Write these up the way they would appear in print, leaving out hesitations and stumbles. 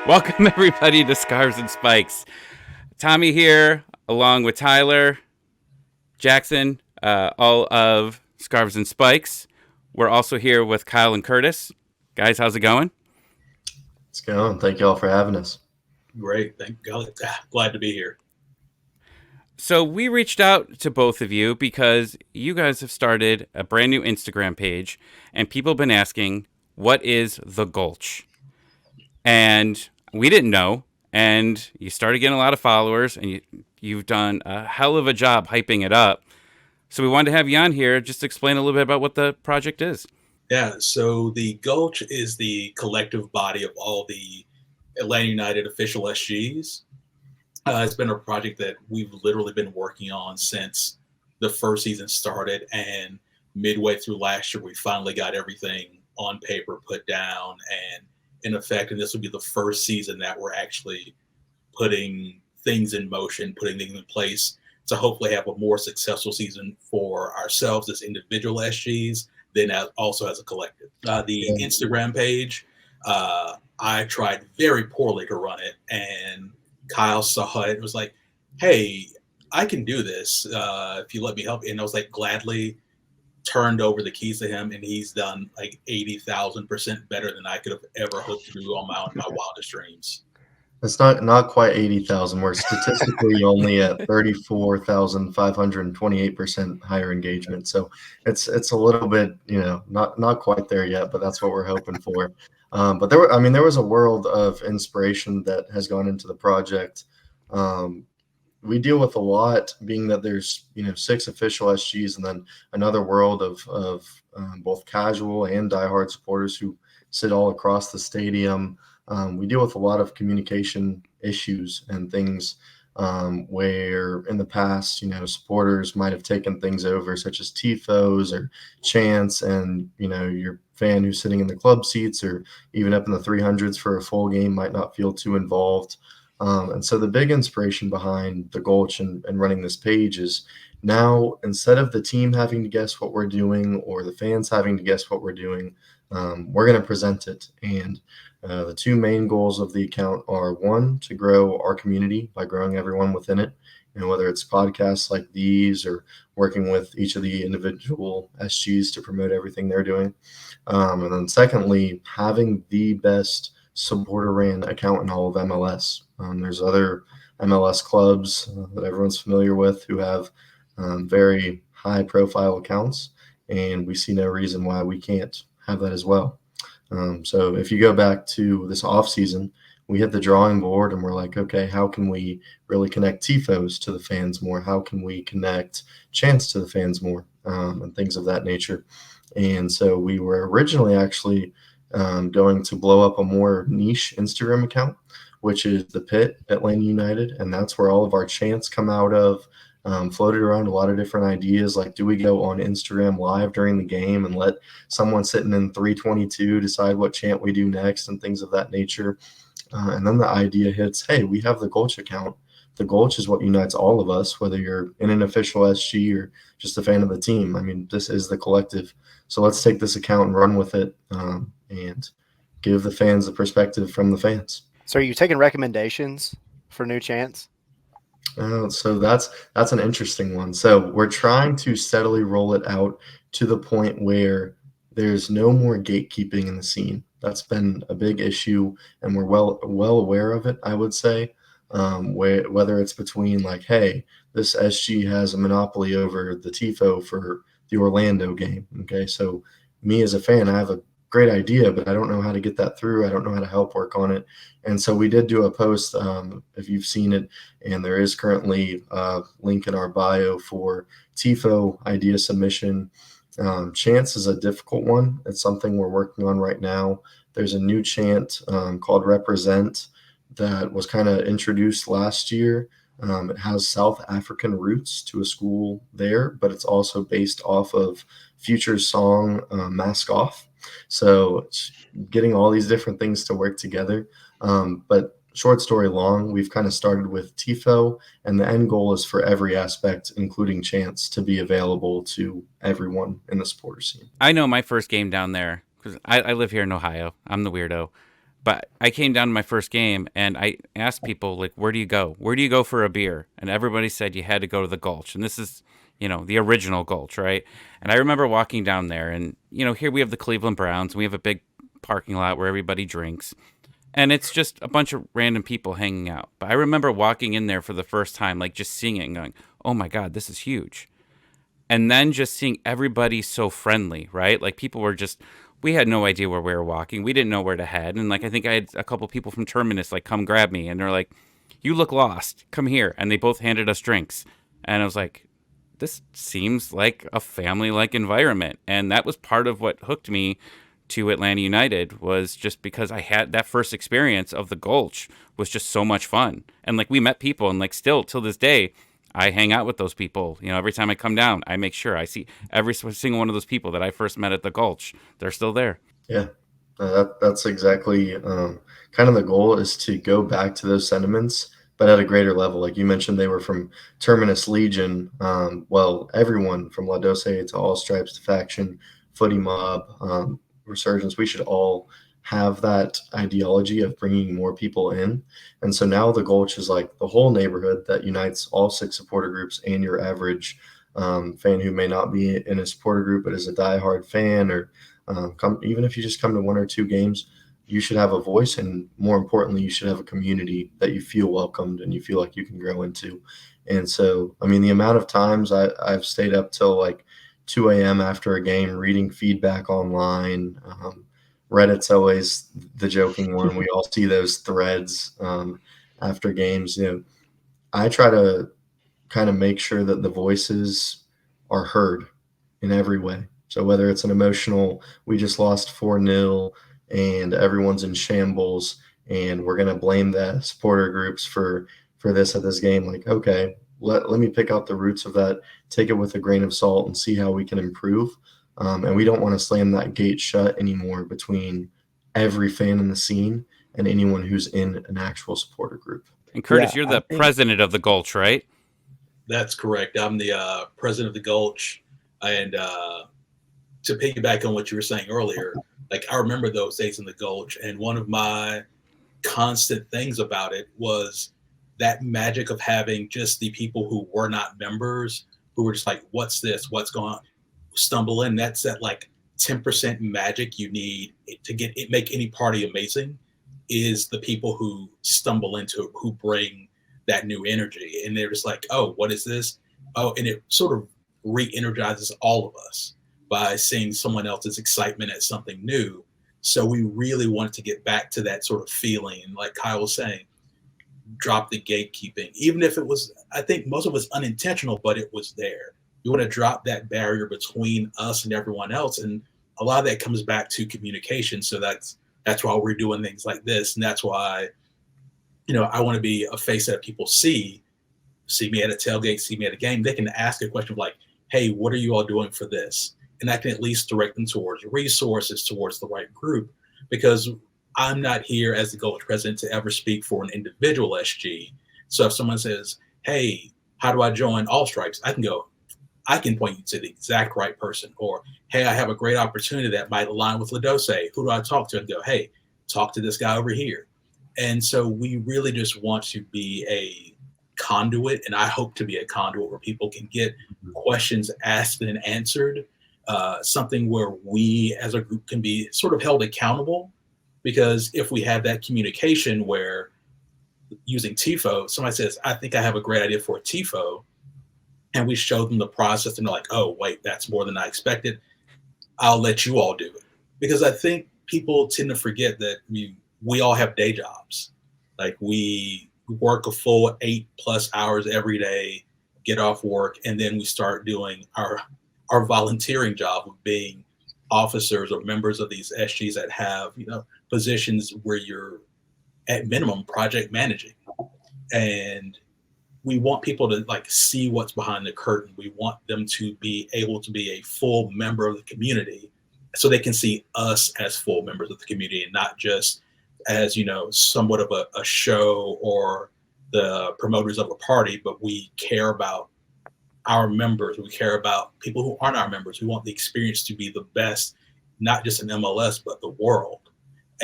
Welcome, everybody, to Scarves and Spikes. Tommy here, along with Tyler, Jackson, all of Scarves and Spikes. We're also here with Kyle and Curtis. Guys, how's it going? It's going. Thank you all for having us. Great. Thank God. Glad to be here. So, we reached out to both of you because you guys have started a brand new Instagram page, and people have been asking, what is the Gulch? And we didn't know. And you started getting a lot of followers, and you've done a hell of a job hyping it up. So we wanted to have you on here just to explain a little bit about what the project is. Yeah. So the Gulch is the collective body of all the Atlanta United official SGs. It's been a project that we've literally been working on since the first season started. And midway through last year, we finally got everything on paper put down and in effect. And this will be the first season that we're actually putting things in motion, putting things in place to hopefully have a more successful season for ourselves as individual SGs, then also as a collective. The Instagram page, I tried very poorly to run it, and Kyle saw it and was like, "Hey, I can do this if you let me help." And I was like, gladly turned over the keys to him, and he's done like 80,000% better than I could have ever hoped to do on my wildest dreams. It's not quite 80,000. We're statistically only at 34,528% higher engagement. So it's a little bit, not quite there yet, but that's what we're hoping for. But there was a world of inspiration that has gone into the project. We deal with a lot, being that there's 6 official SGs, and then another world of both casual and diehard supporters who sit all across the stadium. We deal with a lot of communication issues and things where in the past, supporters might have taken things over, such as tifos or chants, and your fan who's sitting in the club seats or even up in the 300s for a full game might not feel too involved. And so the big inspiration behind the Gulch and running this page is now, instead of the team having to guess what we're doing or the fans having to guess what we're doing, we're going to present it. And the two main goals of the account are, one, to grow our community by growing everyone within it, whether it's podcasts like these or working with each of the individual SGs to promote everything they're doing. And then secondly, having the best supporter ran account in all of MLS. There's other MLS clubs that everyone's familiar with who have very high profile accounts, and we see no reason why we can't have that as well. So if you go back to this off season, we hit the drawing board and we're like, okay, how can we really connect tifos to the fans more? How can we connect chants to the fans more, and things of that nature? And so we were originally actually going to blow up a more niche Instagram account, which is the Pit Atlanta United, and that's where all of our chants come out of. Floated around a lot of different ideas, like, do we go on Instagram live during the game and let someone sitting in 322 decide what chant we do next and things of that nature? And then the idea hits, hey, we have the Gulch account. The Gulch is what unites all of us, whether you're in an official SG or just a fan of the team. I mean, this is the collective. So let's take this account and run with it, and give the fans the perspective from the fans. So are you taking recommendations for new chants? So that's an interesting one. So we're trying to steadily roll it out to the point where there's no more gatekeeping in the scene. That's been a big issue, and we're well aware of it, I would say. Whether it's between, like, hey, this SG has a monopoly over the tifo for the Orlando game. Okay, so me as a fan, I have a great idea, but I don't know how to get that through. I don't know how to help work on it. And so we did do a post, if you've seen it, and there is currently a link in our bio for tifo idea submission. Chants is a difficult one. It's something we're working on right now. There's a new chant called Represent that was kind of introduced last year. It has South African roots to a school there, but it's also based off of Future's song Mask Off. So it's getting all these different things to work together. But short story long, we've kind of started with tifo, and the end goal is for every aspect, including chants, to be available to everyone in the supporter scene. I know my first game down there, because I live here in Ohio. I'm the weirdo. But I came down to my first game and I asked people, like, where do you go? Where do you go for a beer? And everybody said you had to go to the Gulch. And this is, the original Gulch, right? And I remember walking down there and, here we have the Cleveland Browns and we have a big parking lot where everybody drinks. And it's just a bunch of random people hanging out. But I remember walking in there for the first time, like just seeing it and going, oh my God, this is huge. And then just seeing everybody so friendly, right? Like people were just, we had no idea where we were walking. We didn't know where to head. And like, I think I had a couple people from Terminus like come grab me and they're like, you look lost. Come here. And they both handed us drinks. And I was like, this seems like a family like environment. And that was part of what hooked me to Atlanta United, was just because I had that first experience of the Gulch was just so much fun. And like we met people and like still till this day, I hang out with those people. Every time I come down, I make sure I see every single one of those people that I first met at the Gulch. They're still there. Yeah, that's exactly kind of the goal, is to go back to those sentiments, but at a greater level. Like you mentioned, they were from Terminus Legion. Well, everyone from La Doce to All Stripes to Faction, Footy Mob, Resurgence, we should all have that ideology of bringing more people in. And so now the Gulch is like the whole neighborhood that unites all 6 supporter groups and your average fan who may not be in a supporter group but is a diehard fan, or even if you just come to 1 or 2 games, you should have a voice, and more importantly, you should have a community that you feel welcomed and you feel like you can grow into. And so, I mean, the amount of times I've stayed up till like 2 a.m. after a game reading feedback online. Reddit's always the joking one. We all see those threads after games. I try to kind of make sure that the voices are heard in every way. So whether it's an emotional, we just lost 4-0 and everyone's in shambles and we're going to blame the supporter groups for this at this game, like, okay, let me pick out the roots of that, take it with a grain of salt and see how we can improve. And we don't want to slam that gate shut anymore between every fan in the scene and anyone who's in an actual supporter group. And Curtis, you're the president of the Gulch, right? That's correct. I'm the president of the Gulch. And to piggyback on what you were saying earlier, like I remember those days in the Gulch, and one of my constant things about it was that magic of having just the people who were not members, who were just like, what's this? What's going on? Stumble in. That's that like 10% magic you need to make any party amazing, is the people who stumble into it, who bring that new energy. And they're just like, oh, what is this? Oh, and it sort of re-energizes all of us by seeing someone else's excitement at something new. So we really wanted to get back to that sort of feeling. And like Kyle was saying, drop the gatekeeping, even if it was, I think most of us unintentional, but it was there. You want to drop that barrier between us and everyone else. And a lot of that comes back to communication. So that's why we're doing things like this. And that's why, I want to be a face that people see me at a tailgate, see me at a game. They can ask a question of like, hey, what are you all doing for this? And I can at least direct them towards resources, towards the right group, because I'm not here as the Gulch president to ever speak for an individual SG. So if someone says, hey, how do I join All Stripes? I can point you to the exact right person. Or, hey, I have a great opportunity that might align with La Doce. Who do I talk to? And go, hey, talk to this guy over here. And so we really just want to be a conduit, and I hope to be a conduit where people can get questions asked and answered, something where we as a group can be sort of held accountable. Because if we have that communication where using TIFO, somebody says, I think I have a great idea for a TIFO, and we show them the process and they're like, oh, wait, that's more than I expected, I'll let you all do it. Because I think people tend to forget that we all have day jobs. Like we work a full 8+ hours every day, get off work, and then we start doing our volunteering job of being officers or members of these SGs that have, positions where you're at minimum project managing. And we want people to like see what's behind the curtain. We want them to be able to be a full member of the community, so they can see us as full members of the community and not just as, somewhat of a show or the promoters of a party, but we care about our members. We care about people who aren't our members. We want the experience to be the best, not just in MLS, but the world.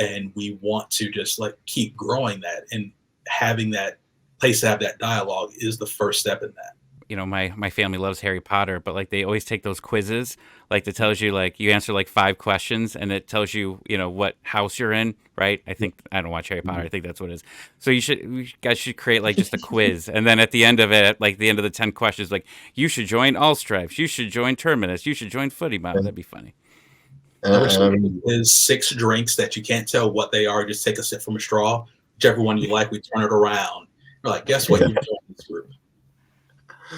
and we want to just like keep growing that, and having that place to have that dialogue is the first step in that. You know, my family loves Harry Potter, but like they always take those quizzes, like that tells you like you answer like 5 questions and it tells you, you know, what house you're in, right? I think I don't watch Harry Potter. I think that's what it is. So you guys should create like just a quiz, and then at the end of it, like the end of the 10 questions, like you should join All Stripes, you should join Terminus, you should join Footy Mob. That'd be funny. Number And, 6 is 6 drinks that you can't tell what they are. Just take a sip from a straw. Whichever one you like, we turn it around. We're like, guess what? You've joined this group.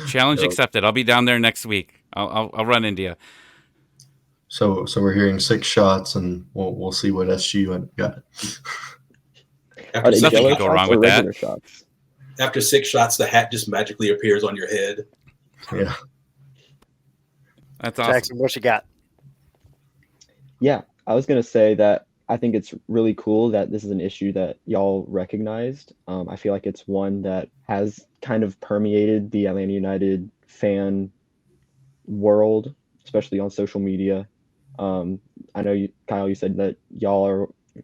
Challenge accepted. I'll be down there next week. I'll run into you. so we're hearing 6 shots, and we'll see what SG got. After Are they 6 nothing jello can go shots wrong or with that. regular shots? After 6 shots, the hat just magically appears on your head. Yeah. That's awesome. Jackson, what you got? Yeah, I was gonna say that I think it's really cool that this is an issue that y'all recognized. I feel like it's one that has kind of permeated the Atlanta United fan world, especially on social media. I know Kyle, you said that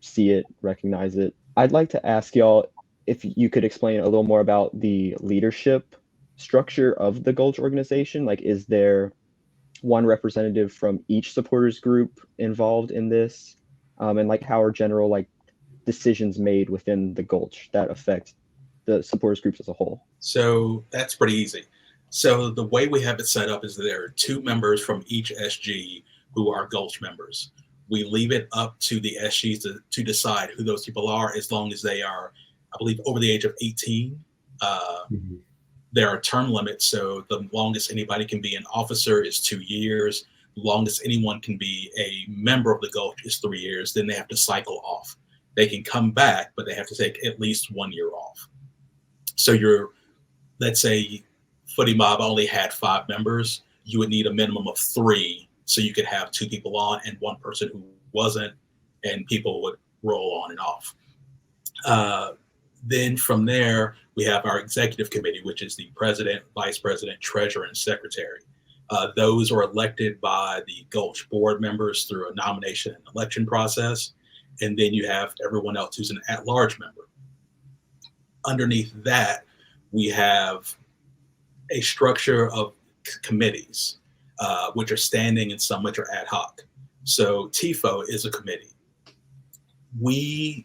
see it, recognize it. I'd like to ask y'all if you could explain a little more about the leadership structure of the Gulch organization. Like, is there one representative from each supporters group involved in this? And like, how are general like decisions made within the Gulch that affect the supporters groups as a whole? So that's pretty easy. So the way we have it set up is that there are 2 members from each SG who are Gulch members. We leave it up to the SGs to decide who those people are, as long as they are, I believe, over the age of 18. There are term limits, so the longest anybody can be an officer is 2 years. The longest anyone can be a member of the Gulch is 3 years. Then they have to cycle off. They can come back, but they have to take at least 1 year off. So let's say Footy Mob only had 5 members. You would need a minimum of 3, so you could have 2 people on and 1 person who wasn't, and people would roll on and off. Then from there, we have our executive committee, which is the president, vice president, treasurer, and secretary. Those are elected by the Gulch board members through a nomination and election process. And then you have everyone else who's an at-large member. Underneath that, we have a structure of committees, which are standing and some which are ad hoc. So TIFO is a committee. We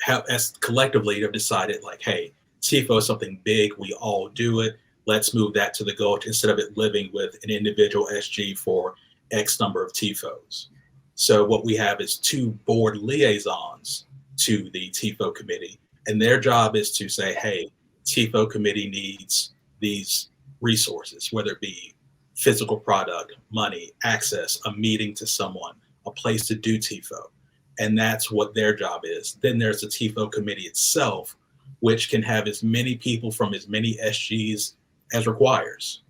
have, as collectively, have decided like, hey, TIFO is something big. We all do it. Let's move that to the Gulch instead of it living with an individual SG for X number of TIFOs. So what we have is 2 board liaisons to the TIFO committee, and their job is to say, hey, TIFO committee needs these resources, whether it be physical product, money, access, a meeting to someone, a place to do TIFO. And that's what their job is. Then there's the TIFO committee itself, which can have as many people from as many SGs as requires.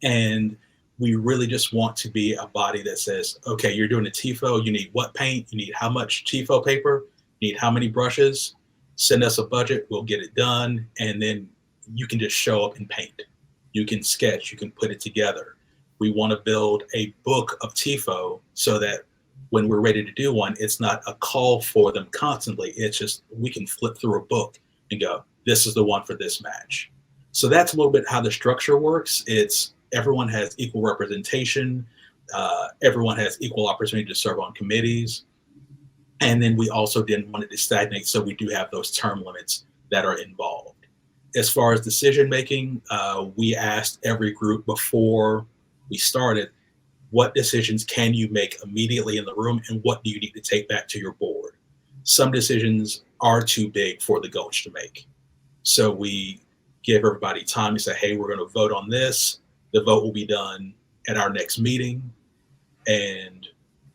And we really just want to be a body that says, okay, you're doing a TIFO, you need what paint, you need how much TIFO paper, you need how many brushes, send us a budget, we'll get it done, and then you can just show up and paint. You can sketch, you can put it together. We want to build a book of TIFO so that when we're ready to do one, it's not a call for them constantly. It's just we can flip through a book and go, this is the one for this match. So that's a little bit how the structure works. It's everyone has equal representation. Everyone has equal opportunity to serve on committees. And then we also didn't want it to stagnate, so we do have those term limits that are involved. As far as decision making, we asked every group before we started, what decisions can you make immediately in the room, and what do you need to take back to your board? Some decisions are too big for the Gulch to make. So we give everybody time to say, hey, we're going to vote on this. The vote will be done at our next meeting, and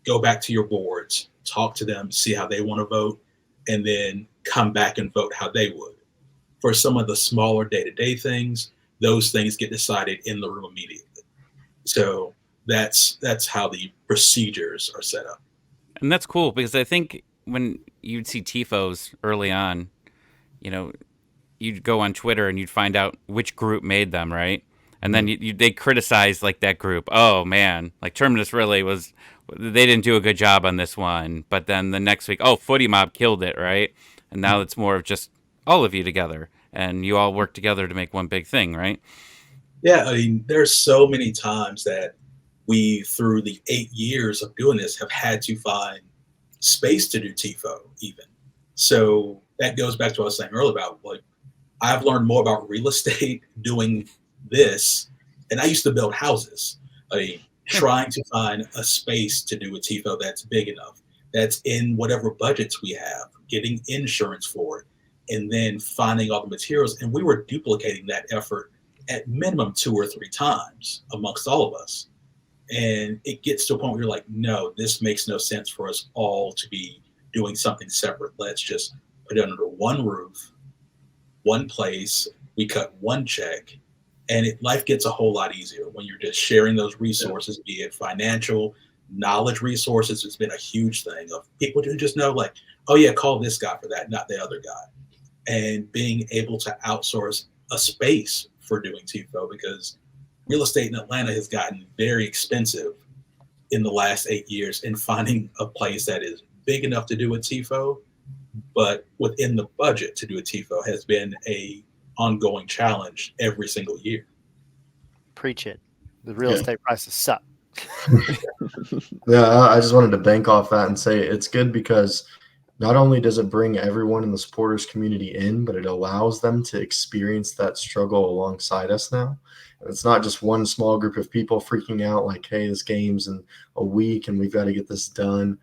go back to your boards, talk to them, see how they want to vote, and then come back and vote how they would. For some of the smaller day-to-day things, those things get decided in the room immediately. So that's how the procedures are set up. And that's cool because I think when you'd see TIFOs early on, you know, you'd go on Twitter and you'd find out which group made them, right? And then they criticize like that group. Oh man, like Terminus really was. They didn't do a good job on this one. But then the next week, oh, Footy Mob killed it, right? And now it's more of just all of you together, and you all work together to make one big thing, right? Yeah, I mean, there's so many times that we, through the 8 years of doing this, have had to find space to do TIFO even. So that goes back to what I was saying earlier about like I've learned more about real estate doing this, and I used to build houses. I mean, trying to find a space to do a TIFO that's big enough, that's in whatever budgets we have, getting insurance for it, and then finding all the materials. And we were duplicating that effort at minimum 2 or 3 times amongst all of us. And it gets to a point where you're like, no, this makes no sense for us all to be doing something separate. Let's just put it under one roof, one place, we cut one check, and life gets a whole lot easier when you're just sharing those resources, be it financial, knowledge resources. It's been a huge thing of people who just know like, oh yeah, call this guy for that, not the other guy. And being able to outsource a space for doing TIFO, because real estate in Atlanta has gotten very expensive in the last 8 years, and finding a place that is big enough to do a TIFO, but within the budget to do a TIFO has been a ongoing challenge every single year. Preach it. The real estate prices suck. Yeah, I just wanted to bank off that and say it's good because not only does it bring everyone in the supporters community in, but it allows them to experience that struggle alongside us now. And it's not just one small group of people freaking out like, hey, this game's in a week and we've got to get this done.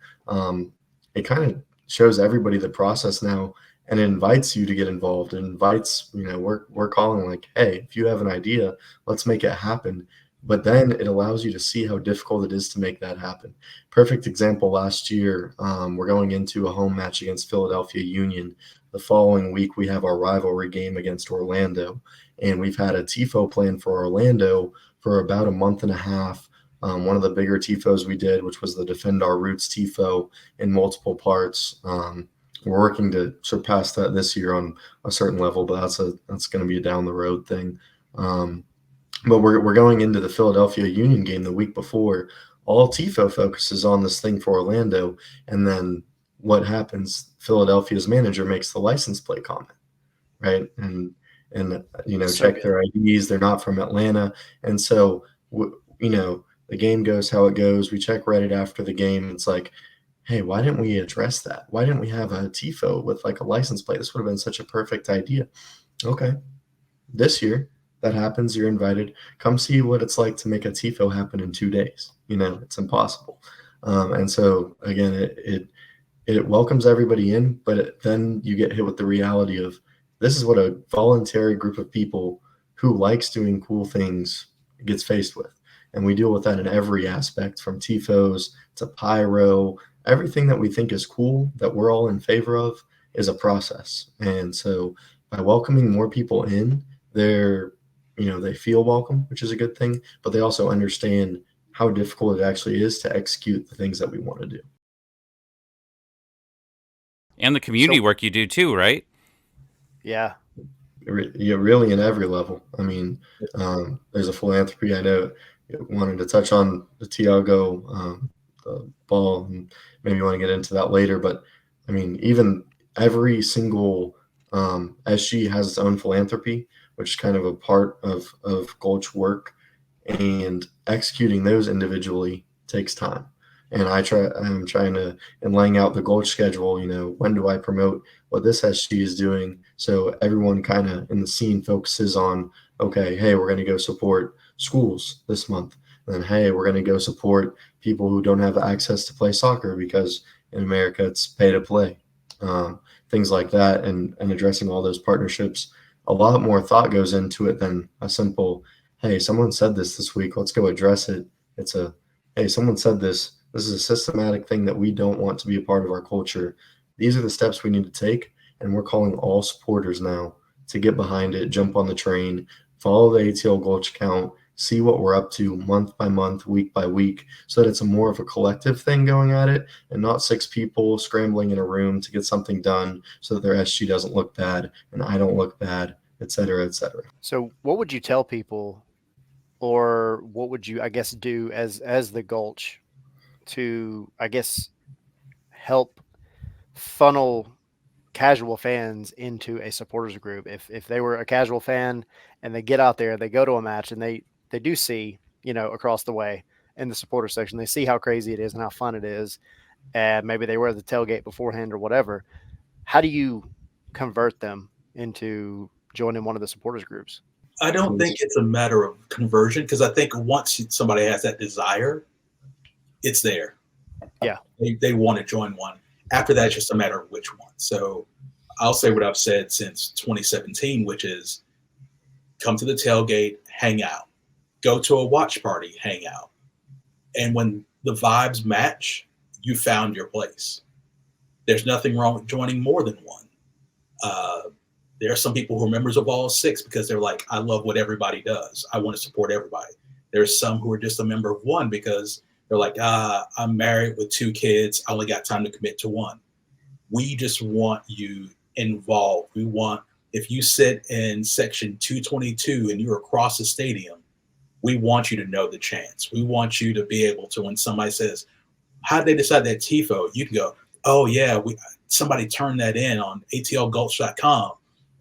It kind of shows everybody the process now, and it invites you to get involved. It invites, we're calling like, hey, if you have an idea, let's make it happen. But then it allows you to see how difficult it is to make that happen. Perfect example last year, we're going into a home match against Philadelphia Union. The following week, we have our rivalry game against Orlando. And we've had a TIFO plan for Orlando for about a month and a half. One of the bigger TIFOs we did, which was the Defend Our Roots TIFO in multiple parts. We're working to surpass that this year on a certain level, but that's going to be a down the road thing. But we're going into the Philadelphia Union game the week before. All TIFO focuses on this thing for Orlando, and then what happens? Philadelphia's manager makes the license plate comment, right? And check their IDs. They're not from Atlanta, and so the game goes how it goes. We check Reddit after the game. It's like, hey, why didn't we address that? Why didn't we have a TIFO with like a license plate? This would have been such a perfect idea. Okay, this year that happens, you're invited. Come see what it's like to make a TIFO happen in 2 days. It's impossible. And so again, it welcomes everybody in, but then you get hit with the reality of this is what a voluntary group of people who likes doing cool things gets faced with. And we deal with that in every aspect, from TIFOs to pyro. Everything that we think is cool, that we're all in favor of, is a process. And so by welcoming more people in, they feel welcome, which is a good thing, but they also understand how difficult it actually is to execute the things that we want to do. And the community work you do too, right? Yeah. Really in every level. I mean, there's a philanthropy. I know wanted to touch on the Tiago ball, and maybe you want to get into that later, but I mean, even every single SG has its own philanthropy, which is kind of a part of Gulch work, and executing those individually takes time. And I'm trying to, and laying out the Gulch schedule, when do I promote what this SG is doing? So everyone kind of in the scene focuses on, okay, hey, we're going to go support schools this month. And then, hey, we're going to go support people who don't have access to play soccer because in America it's pay to play. Things like that, and addressing all those partnerships. A lot more thought goes into it than a simple, hey, someone said this week, let's go address it. It's hey, someone said this is a systematic thing that we don't want to be a part of our culture. These are the steps we need to take, and we're calling all supporters now to get behind it, jump on the train, follow the ATL Gulch account, see what we're up to month by month, week by week, so that it's a more of a collective thing going at it, and not 6 people scrambling in a room to get something done so that their SG doesn't look bad and I don't look bad, et cetera, et cetera. So what would you tell people or what would you, I guess, do as the Gulch to, I guess, help funnel casual fans into a supporters group? If they were a casual fan and they get out there, they go to a match and they do see, across the way in the supporter section, they see how crazy it is and how fun it is, and maybe they were at the tailgate beforehand or whatever. How do you convert them into joining one of the supporters groups? I don't think it's a matter of conversion, because I think once somebody has that desire, it's there. Yeah. They want to join one. After that, it's just a matter of which one. So I'll say what I've said since 2017, which is come to the tailgate, hang out, go to a watch party, hang out. And when the vibes match, you found your place. There's nothing wrong with joining more than one. There are some people who are members of all six because they're like, I love what everybody does. I want to support everybody. There's some who are just a member of one because they're like, I'm married with 2 kids. I only got time to commit to one. We just want you involved. We want, if you sit in section 222 and you're across the stadium, we want you to know the chants. We want you to be able to, when somebody says, how did they decide that TIFO? You can go, oh yeah, somebody turned that in on atlgulch.com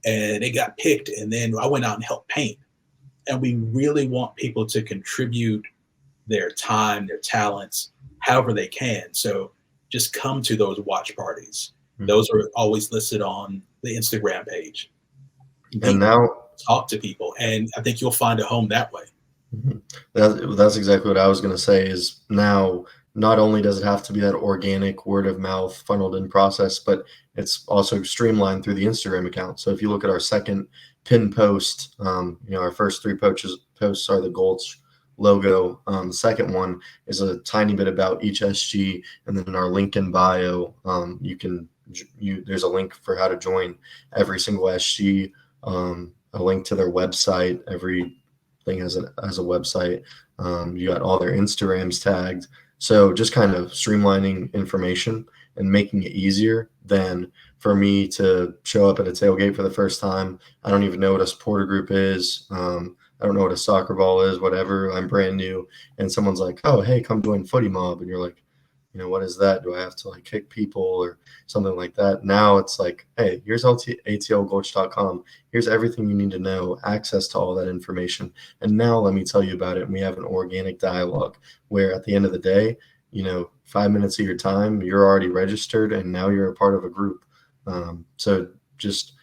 and it got picked. And then I went out and helped paint. And we really want people to contribute their time, their talents, however they can. So just come to those watch parties. Mm-hmm. Those are always listed on the Instagram page. And now talk to people, and I think you'll find a home that way. Mm-hmm. That's exactly what I was going to say, is now not only does it have to be that organic word of mouth funneled in process, but it's also streamlined through the Instagram account. So if you look at our second pin post, our first 3 posts are the Gulch logo. The second one is a tiny bit about each SG, and then in our link in bio, there's a link for how to join every single SG, a link to their website. Everything has a website. You got all their Instagrams tagged. So just kind of streamlining information and making it easier than for me to show up at a tailgate for the first time. I don't even know what a supporter group is. I don't know what a soccer ball is, whatever. I'm brand new. And someone's like, oh, hey, come join Footy Mob. And you're like, what is that? Do I have to kick people or something like that? Now it's like, hey, here's atlgulch.com. Here's everything you need to know, access to all that information. And now let me tell you about it. And we have an organic dialogue where at the end of the day, 5 minutes of your time, you're already registered and now you're a part of a group. So just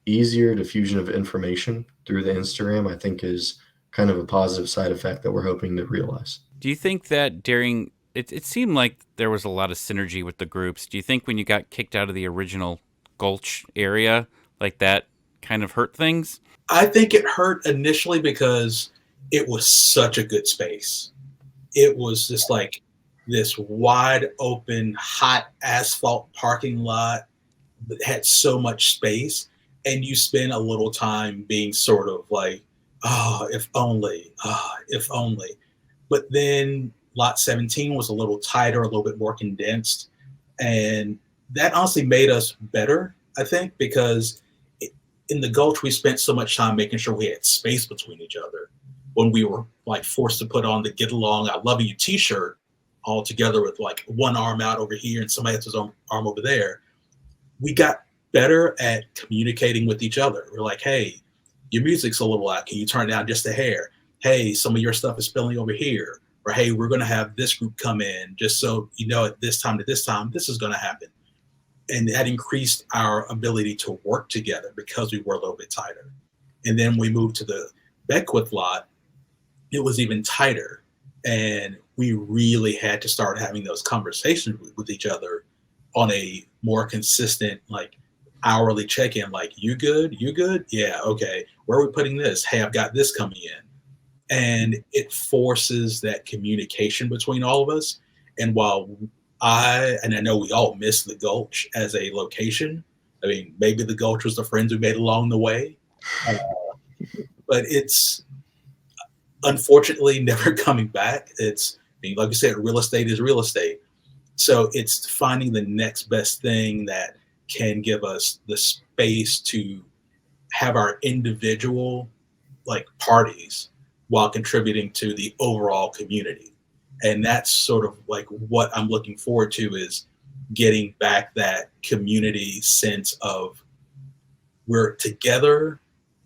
easier diffusion of information through the Instagram, I think, is kind of a positive side effect that we're hoping to realize. Do you think that during it seemed like there was a lot of synergy with the groups. Do you think when you got kicked out of the original Gulch area, like that kind of hurt things? I think it hurt initially because it was such a good space. It was just like this wide open, hot asphalt parking lot that had so much space. And you spend a little time being sort of like, if only. But then Lot 17 was a little tighter, a little bit more condensed. And that honestly made us better, I think, because in the Gulch, we spent so much time making sure we had space between each other. When we were forced to put on the Get Along, I Love You t-shirt all together with one arm out over here and somebody else's arm over there, we got better at communicating with each other. We're like, hey, your music's a little loud. Can you turn it down just a hair? Hey, some of your stuff is spilling over here. Or, hey, we're going to have this group come in just so at this time to this time, this is going to happen. And that increased our ability to work together because we were a little bit tighter. And then we moved to the Beckwith lot. It was even tighter. And we really had to start having those conversations with each other on a more consistent, hourly check-in. You good? You good? Yeah, okay. Where are we putting this? Hey, I've got this coming in. And it forces that communication between all of us. And while I know we all miss the Gulch as a location. I mean, maybe the Gulch was the friends we made along the way. But it's unfortunately never coming back. Like you said, real estate is real estate. So it's finding the next best thing that can give us the space to have our individual parties, while contributing to the overall community. And that's sort of like what I'm looking forward to, is getting back that community sense of we're together,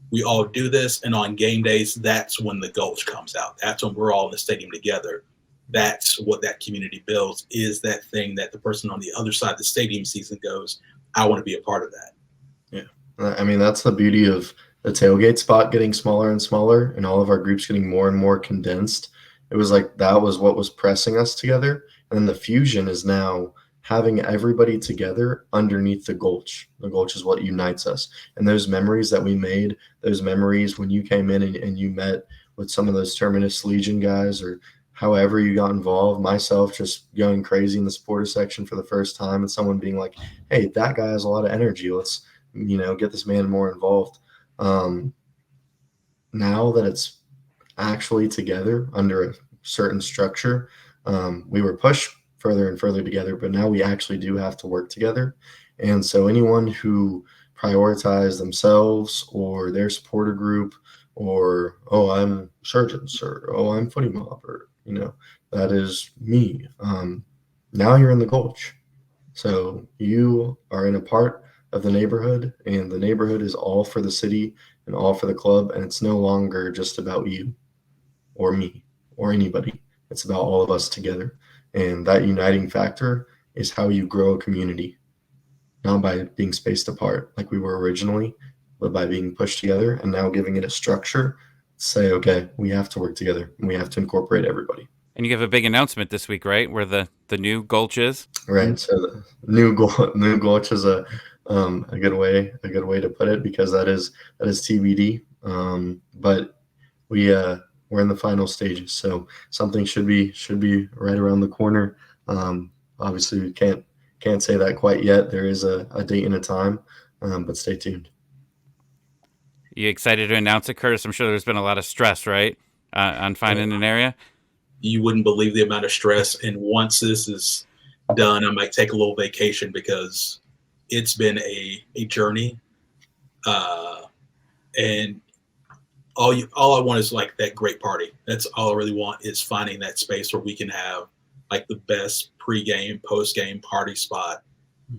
we all do this, and on game days, that's when the Gulch comes out. That's when we're all in the stadium together. That's what that community builds, is that thing that the person on the other side of the stadium sees and goes, I want to be a part of that. Yeah. I mean, that's the beauty of the tailgate spot getting smaller and smaller and all of our groups getting more and more condensed. It was like that was what was pressing us together. And then the fusion is now having everybody together underneath the Gulch. The Gulch is what unites us. And those memories that we made, those memories when you came in and you met with some of those Terminus Legion guys, or however you got involved, myself just going crazy in the supporter section for the first time and someone being like, hey, that guy has a lot of energy. Let's, get this man more involved. Now that it's actually together under a certain structure, we were pushed further and further together, but now we actually do have to work together. And so anyone who prioritized themselves or their supporter group, or, oh, I'm surgeons, or, oh, I'm footy mob, or, that is me. Now you're in the Gulch. So you are in a part of the neighborhood, and the neighborhood is all for the city and all for the club. And it's no longer just about you or me or anybody. It's about all of us together. And that uniting factor is how you grow a community, not by being spaced apart like we were originally, but by being pushed together and now giving it a structure. Say, okay, we have to work together and we have to incorporate everybody. And you have a big announcement this week, right? Where the new Gulch is. Right. So the new Gulch is a good way to put it, because that is TBD. But we're in the final stages, so something should be right around the corner. Obviously, we can't say that quite yet. There is a date and a time, but stay tuned. You excited to announce it, Curtis? I'm sure there's been a lot of stress, right, on finding an area. You wouldn't believe the amount of stress. And once this is done, I might take a little vacation, because it's been a journey. And all I want is like that great party. That's all I really want, is finding that space where we can have like the best pregame, postgame party spot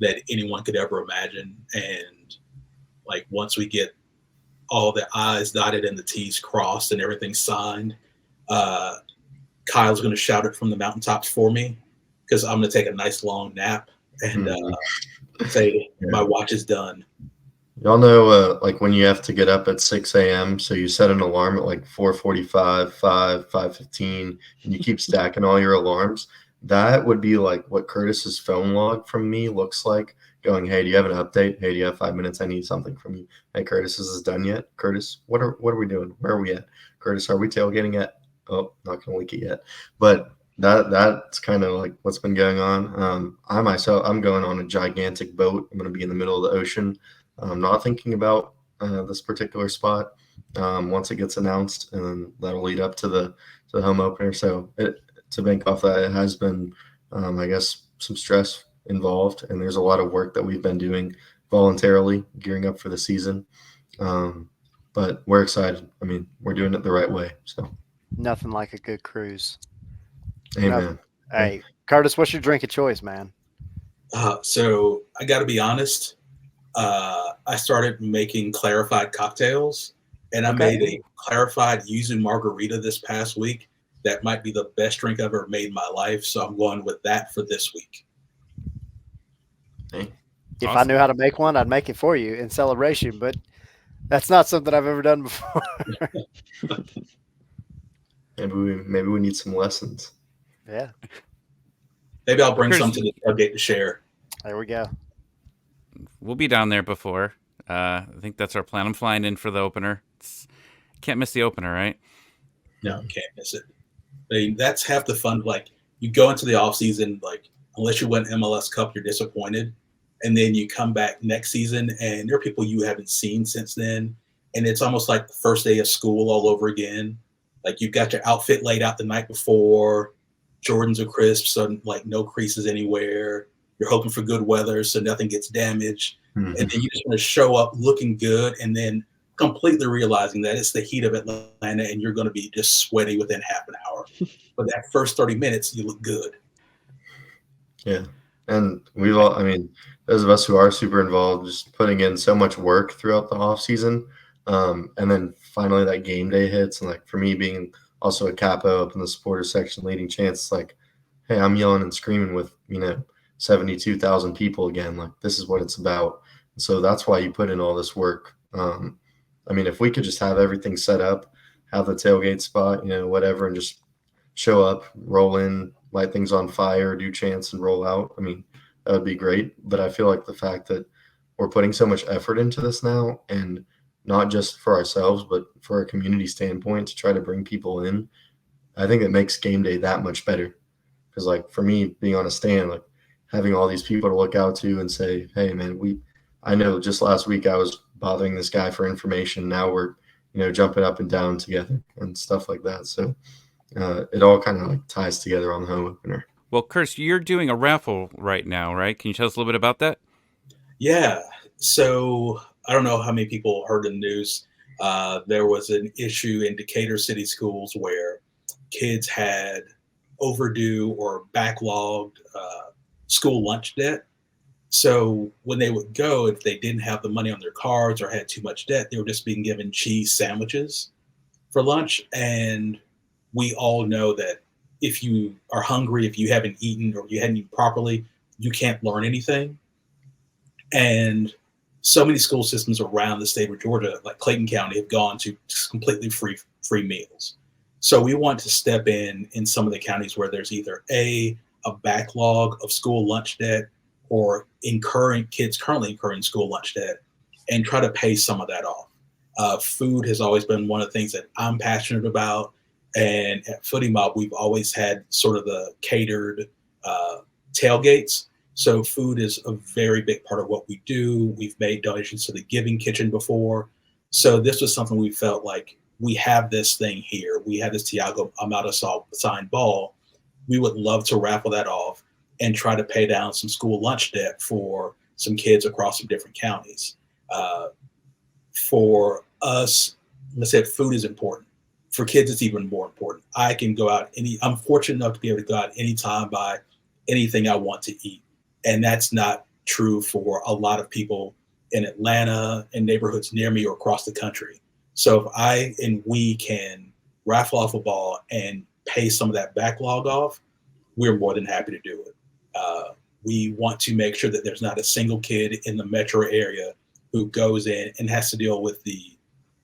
that anyone could ever imagine. And like once we get all the I's dotted and the T's crossed and everything signed, Kyle's going to shout it from the mountaintops for me, because I'm going to take a nice long nap and say my watch is done. Y'all know, like when you have to get up at 6 a.m., so you set an alarm at like 4:45, 5:15, and you keep stacking all your alarms. That would be like what Curtis's phone log from me looks like, going, hey, do you have an update? Hey, do you have 5 minutes? I need something from you. Hey, Curtis, is this done yet? Curtis, what are we doing? Where are we at? Curtis, are we tailgating yet? Oh, not going to leak it yet. But that's kind of like what's been going on. I'm going on a gigantic boat. I'm going to be in the middle of the ocean. I'm not thinking about this particular spot once it gets announced, and then that'll lead up to the home opener. So to bank off that, it has been, I guess, some stress involved, and there's a lot of work that we've been doing voluntarily, gearing up for the season. But we're excited. I mean, we're doing it the right way. So Nothing like a good cruise. amen. Hey, Curtis, what's your drink of choice, man? So I got to be honest. I started making clarified cocktails, and I made a clarified yuzu margarita this past week. That might be the best drink I've ever made in my life. So I'm going with that for this week. Hey, If Awesome. I knew how to make one, I'd make it for you in celebration, but that's not something I've ever done before. maybe we need some lessons. Yeah, Maybe I'll bring Chris- some to the tailgate to share. there we go. We'll be down there before. I think that's our plan. I'm flying in for the opener. Can't miss the opener, right? No, can't miss it. I mean, that's half the fun. Like, you go into the off season, like, unless you win MLS Cup, you're disappointed. And then you come back next season, and there are people you haven't seen since then. And it's almost like the first day of school all over again. Like, you've got your outfit laid out the night before. Jordans are crisp, so like no creases anywhere. You're hoping for good weather so nothing gets damaged. Mhm. And then you just want to show up looking good. And then completely realizing that it's the heat of Atlanta and you're going to be just sweaty within half an hour. But that first 30 minutes, you look good. Yeah. And we've all, I mean, those of us who are super involved, just putting in so much work throughout the off season. And then finally that game day hits. And like for me being also a capo up in the supporters section leading chance, like, hey, I'm yelling and screaming with, 72,000 people again. Like this is what it's about. And so that's why you put in all this work. I mean, if we could just have everything set up, have the tailgate spot, whatever, and just show up, roll in, light things on fire, do chants, and roll out. I mean, that would be great. But I feel like the fact that we're putting so much effort into this now, and not just for ourselves, but for a community standpoint to try to bring people in, I think it makes game day that much better. Because, like, for me, being on a stand, like, having all these people to look out to and say, hey, man, I know just last week I was bothering this guy for information. Now we're, jumping up and down together and stuff like that. So, it all kind of like ties together on the home opener. Well, Kirst, you're doing a raffle right now, right? Can you tell us a little bit about that? Yeah. So I don't know how many people heard the news. There was an issue in Decatur City Schools where kids had overdue or backlogged school lunch debt. So when they would go, if they didn't have the money on their cards or had too much debt, they were just being given cheese sandwiches for lunch. And we all know that if you are hungry, if you haven't eaten or you hadn't eaten properly, you can't learn anything. And so many school systems around the state of Georgia, like Clayton County, have gone to completely free meals. So we want to step in some of the counties where there's either a backlog of school lunch debt or kids currently incurring school lunch debt, and try to pay some of that off. Food has always been one of the things that I'm passionate about. And at Footy Mob, we've always had sort of the catered tailgates. So food is a very big part of what we do. We've made donations to the Giving Kitchen before. So this was something we felt like we have this thing here. We have this Tiago Amado signed ball. We would love to raffle that off and try to pay down some school lunch debt for some kids across some different counties. For us, let's say food is important. For kids, it's even more important. I can go out I'm fortunate enough to be able to go out anytime, buy anything I want to eat. And that's not true for a lot of people in Atlanta and neighborhoods near me or across the country. So if we can raffle off a ball and pay some of that backlog off, we're more than happy to do it. We want to make sure that there's not a single kid in the metro area who goes in and has to deal with the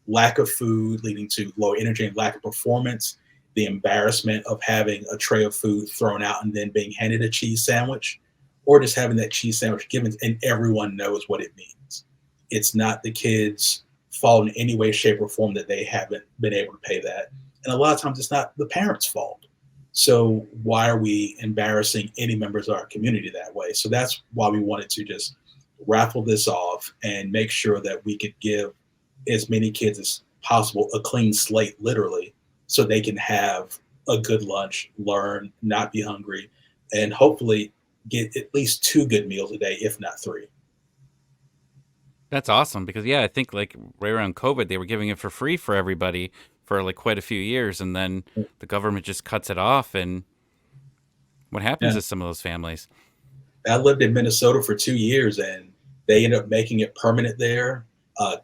lack of food leading to low energy and lack of performance, the embarrassment of having a tray of food thrown out and then being handed a cheese sandwich, or just having that cheese sandwich given and everyone knows what it means. It's not the kids' fault in any way, shape, or form that they haven't been able to pay that. And a lot of times it's not the parents' fault. So why are we embarrassing any members of our community that way? So that's why we wanted to just raffle this off and make sure that we could give as many kids as possible a clean slate, literally, so they can have a good lunch, learn, not be hungry, and hopefully get at least 2 good meals a day, if not 3. That's awesome because, yeah, I think like right around COVID, they were giving it for free for everybody for like quite a few years. And then the government just cuts it off. And what happens to some of those families? I lived in Minnesota for 2 years and they ended up making it permanent there.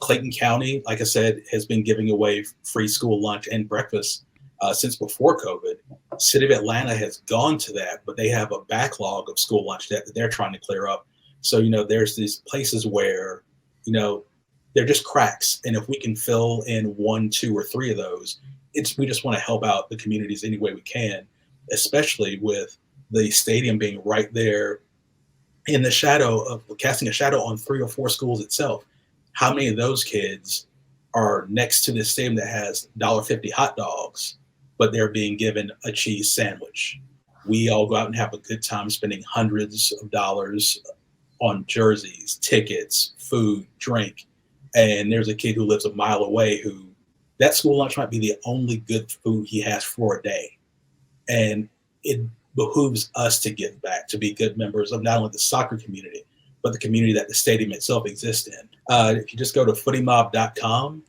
Clayton County, like I said, has been giving away free school lunch and breakfast since before COVID. City of Atlanta has gone to that, but they have a backlog of school lunch debt that they're trying to clear up. So, there's these places where, they're just cracks. And if we can fill in 1, 2, or 3 of those, we just want to help out the communities any way we can, especially with the stadium being right there in the shadow of casting a shadow on 3 or 4 schools itself. How many of those kids are next to this stadium that has $1.50 hot dogs, but they're being given a cheese sandwich? We all go out and have a good time spending hundreds of dollars on jerseys, tickets, food, drink. And there's a kid who lives a mile away who that school lunch might be the only good food he has for a day. And it behooves us to give back, to be good members of not only the soccer community, but the community that the stadium itself exists in. If you just go to footymob.com,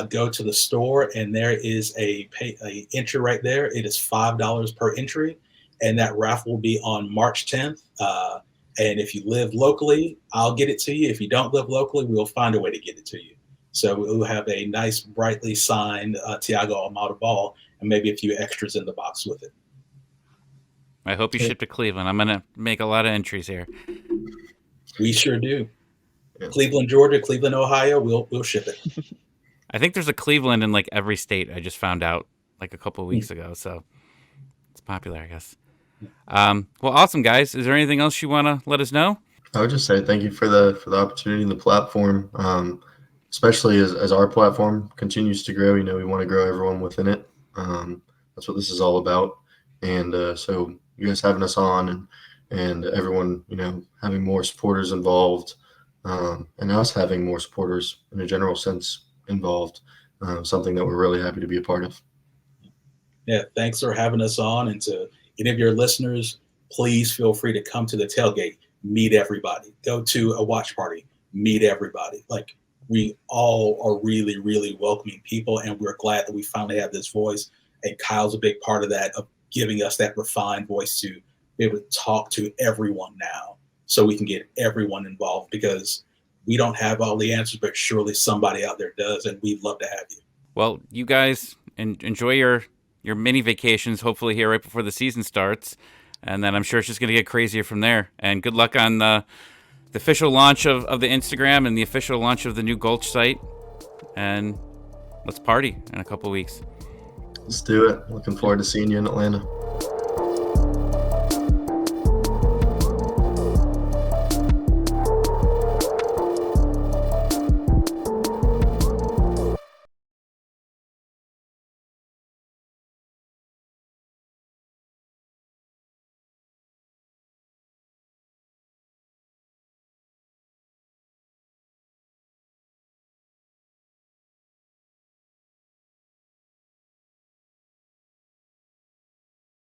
go to the store, and there is a entry right there. It is $5 per entry, and that raffle will be on March 10th. And if you live locally, I'll get it to you. If you don't live locally, we'll find a way to get it to you. So we'll have a nice, brightly signed Tiago Almada ball, and maybe a few extras in the box with it. I hope you ship to Cleveland. I'm gonna make a lot of entries here. We sure do. Yeah. Cleveland, Georgia, Cleveland, Ohio. We'll ship it. I think there's a Cleveland in like every state. I just found out like a couple of weeks ago, so it's popular, I guess. Well, awesome, guys. Is there anything else you want to let us know? I would just say thank you for the opportunity and the platform, especially as our platform continues to grow. You know, we want to grow everyone within it. That's what this is all about. And so you guys having us on and everyone, you know, having more supporters involved, and us having more supporters in a general sense involved, something that we're really happy to be a part of. Yeah, thanks for having us on. And to any of your listeners, please feel free to come to the tailgate, meet everybody, go to a watch party, meet everybody. Like, we all are really, really welcoming people, and we're glad that we finally have this voice. And Kyle's a big part of that, of giving us that refined voice to be able to talk to everyone now, so we can get everyone involved, because we don't have all the answers, but surely somebody out there does, and we'd love to have you. Well, you guys enjoy your mini vacations, hopefully here right before the season starts. And then I'm sure it's just going to get crazier from there. And good luck on the official launch of the Instagram and the official launch of the new Gulch site. And let's party in a couple weeks. Let's do it. Looking forward to seeing you in Atlanta.